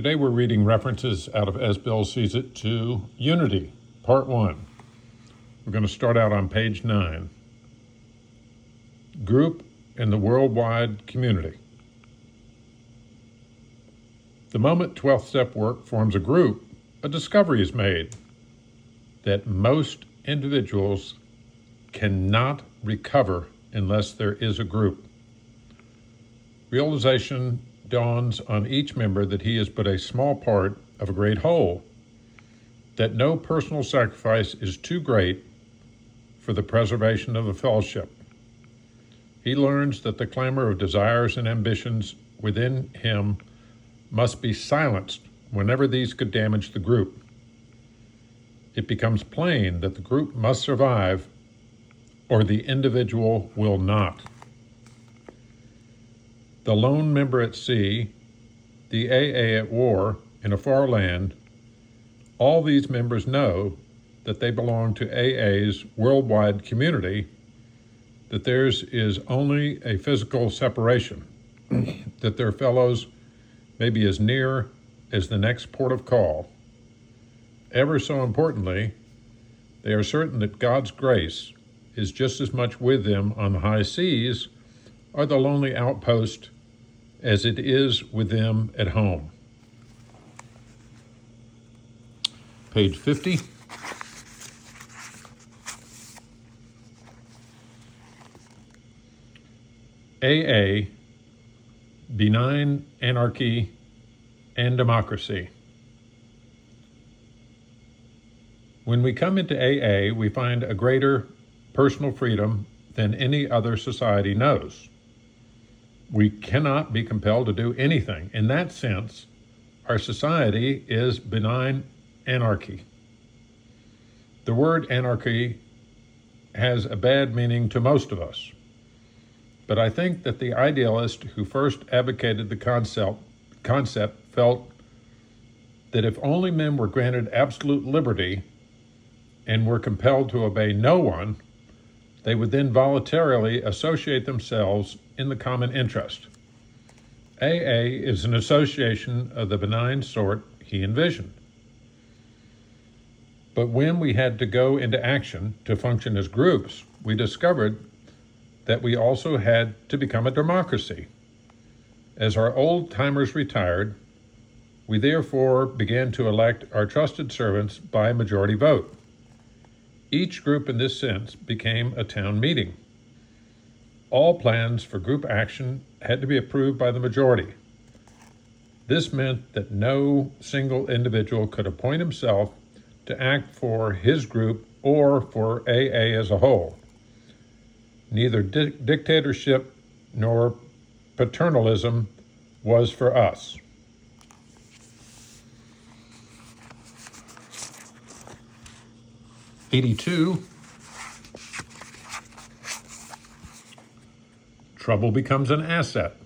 Today we're reading references out of As Bill Sees It to Unity, Part 1. We're going to start out on page 9. Group in the worldwide community. The moment 12th step work forms a group, a discovery is made that most individuals cannot recover unless there is a group. Realization dawns on each member that he is but a small part of a great whole, that no personal sacrifice is too great for the preservation of the fellowship. He learns that the clamor of desires and ambitions within him must be silenced whenever these could damage the group. It becomes plain that the group must survive or the individual will not. The lone member at sea, the AA at war in a far land, all these members know that they belong to AA's worldwide community, that theirs is only a physical separation, that their fellows may be as near as the next port of call. Ever so importantly, they are certain that God's grace is just as much with them on the high seas or the lonely outpost as it is with them at home. Page 50. AA, Benign Anarchy and Democracy. When we come into AA, we find a greater personal freedom than any other society knows. We cannot be compelled to do anything. In that sense, our society is benign anarchy. The word anarchy has a bad meaning to most of us, but I think that the idealist who first advocated the concept felt that if only men were granted absolute liberty and were compelled to obey no one, they would then voluntarily associate themselves in the common interest. AA is an association of the benign sort he envisioned. But when we had to go into action to function as groups, we discovered that we also had to become a democracy. As our old-timers retired, we therefore began to elect our trusted servants by majority vote. Each group in this sense became a town meeting. All plans for group action had to be approved by the majority. This meant that no single individual could appoint himself to act for his group or for AA as a whole. Neither dictatorship nor paternalism was for us. '82. Trouble becomes an asset.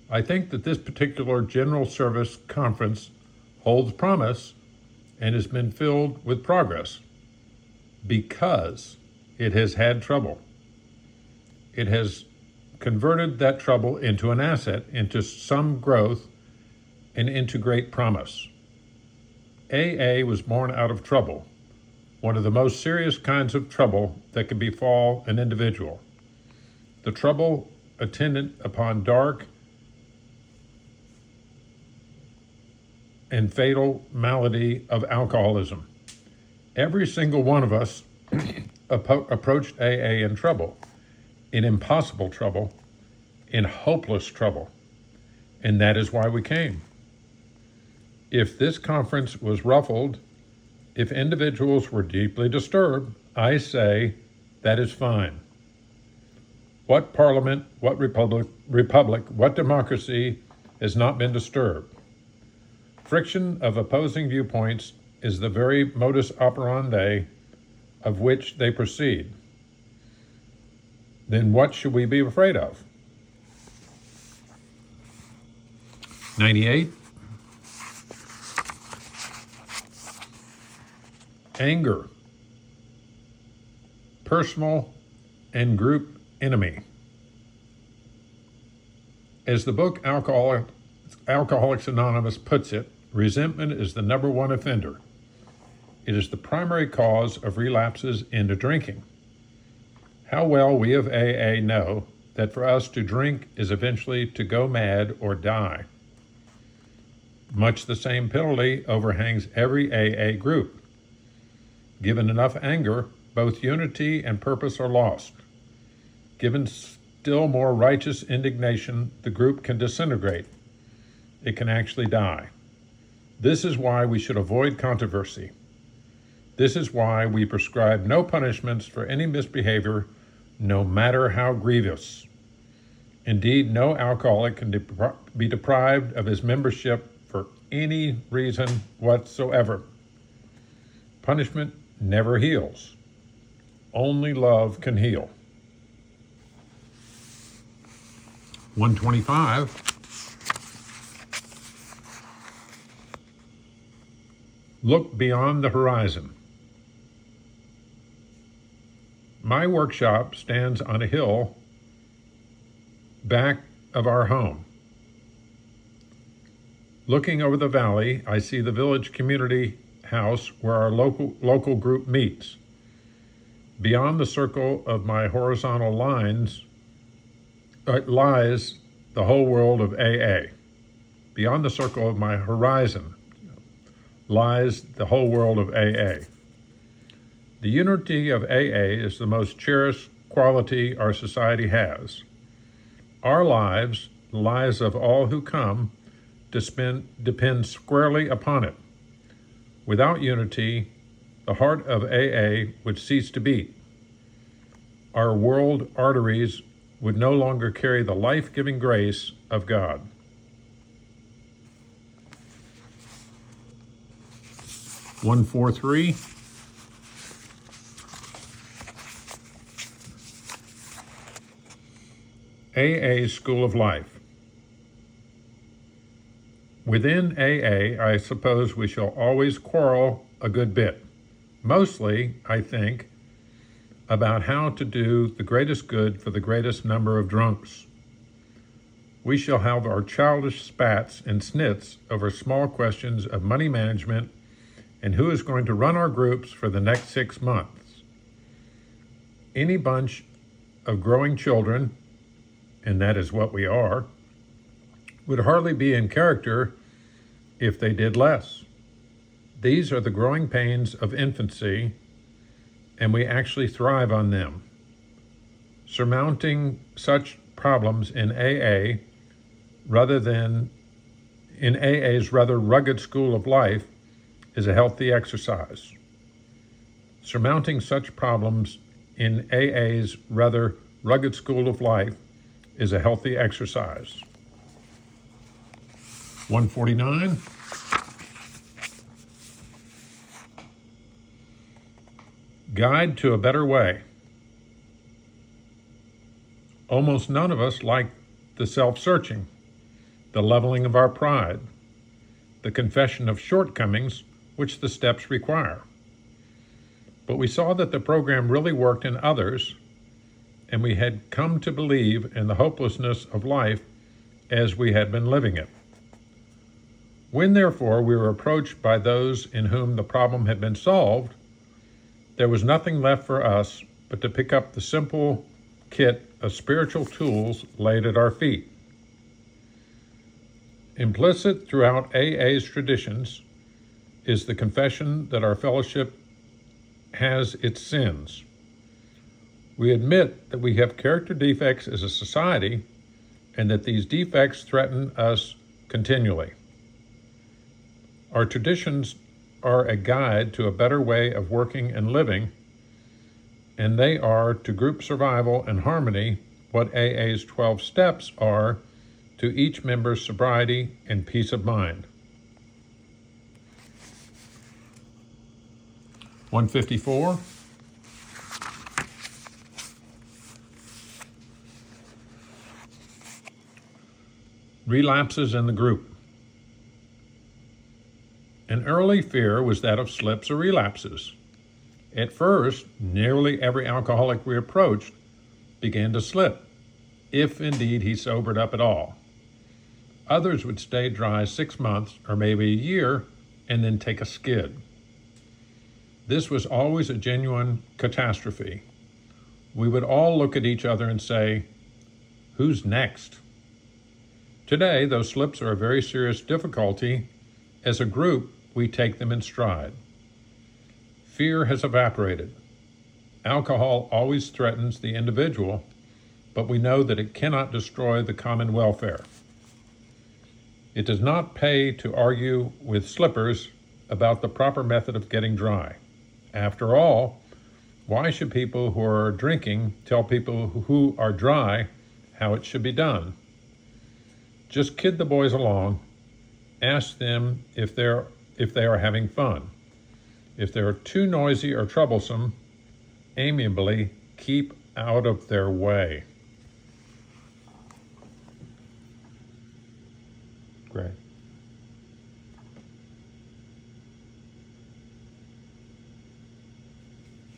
I think that this particular General Service Conference holds promise and has been filled with progress because it has had trouble. It has converted that trouble into an asset, into some growth, and into great promise. AA was born out of trouble, one of the most serious kinds of trouble that can befall an individual. The trouble attendant upon dark and fatal malady of alcoholism. Every single one of us approached AA in trouble, in impossible trouble, in hopeless trouble, and that is why we came. If this conference was ruffled, if individuals were deeply disturbed, I say that is fine. What parliament, what republic, what democracy has not been disturbed? Friction of opposing viewpoints is the very modus operandi of which they proceed. Then what should we be afraid of? 98. Anger, personal and group enemy. As the book Alcoholics Alcoholics Anonymous puts it, resentment is the number one offender. It is the primary cause of relapses into drinking. How well we of AA know that for us to drink is eventually to go mad or die. Much the same penalty overhangs every AA group. Given enough anger, both unity and purpose are lost. Given still more righteous indignation, the group can disintegrate. It can actually die. This is why we should avoid controversy. This is why we prescribe no punishments for any misbehavior, no matter how grievous. Indeed, no alcoholic can be deprived of his membership for any reason whatsoever. Punishment never heals. Only love can heal. 125. Look beyond the horizon. My workshop stands on a hill back of our home. Looking over the valley, I see the village community house where our local group meets. Beyond the circle of my horizontal lines lies the whole world of AA. Beyond the circle of my horizon lies the whole world of AA. The unity of AA is the most cherished quality our society has. Our lives, the lives of all who come, depend squarely upon it. Without unity, the heart of AA would cease to beat. Our world arteries would no longer carry the life-giving grace of God. One, 4, 3. AA's School of Life. Within AA, I suppose we shall always quarrel a good bit. Mostly, I think, about how to do the greatest good for the greatest number of drunks. We shall have our childish spats and snits over small questions of money management and who is going to run our groups for the next 6 months. Any bunch of growing children, and that is what we are, would hardly be in character if they did less. These are the growing pains of infancy, and we actually thrive on them. Surmounting such problems in AA, rather than in AA's rather rugged school of life, is a healthy exercise. Surmounting such problems in AA's rather rugged school of life is a healthy exercise. 149. Guide to a Better Way. Almost none of us like the self-searching, the leveling of our pride, the confession of shortcomings which the steps require. But we saw that the program really worked in others, and we had come to believe in the hopelessness of life as we had been living it. When, therefore, we were approached by those in whom the problem had been solved, there was nothing left for us but to pick up the simple kit of spiritual tools laid at our feet. Implicit throughout AA's traditions is the confession that our fellowship has its sins. We admit that we have character defects as a society and that these defects threaten us continually. Our traditions are a guide to a better way of working and living, and they are to group survival and harmony what AA's 12 steps are to each member's sobriety and peace of mind. 154. Relapses in the group. An early fear was that of slips or relapses. At first, nearly every alcoholic we approached began to slip, if indeed he sobered up at all. Others would stay dry 6 months or maybe a year and then take a skid. This was always a genuine catastrophe. We would all look at each other and say, "Who's next?" Today, those slips are a very serious difficulty. As a group, we take them in stride. Fear has evaporated. Alcohol always threatens the individual, but we know that it cannot destroy the common welfare. It does not pay to argue with slippers about the proper method of getting dry. After all, why should people who are drinking tell people who are dry how it should be done? Just kid the boys along. Ask them if they are having fun. If they're too noisy or troublesome, amiably keep out of their way. Great.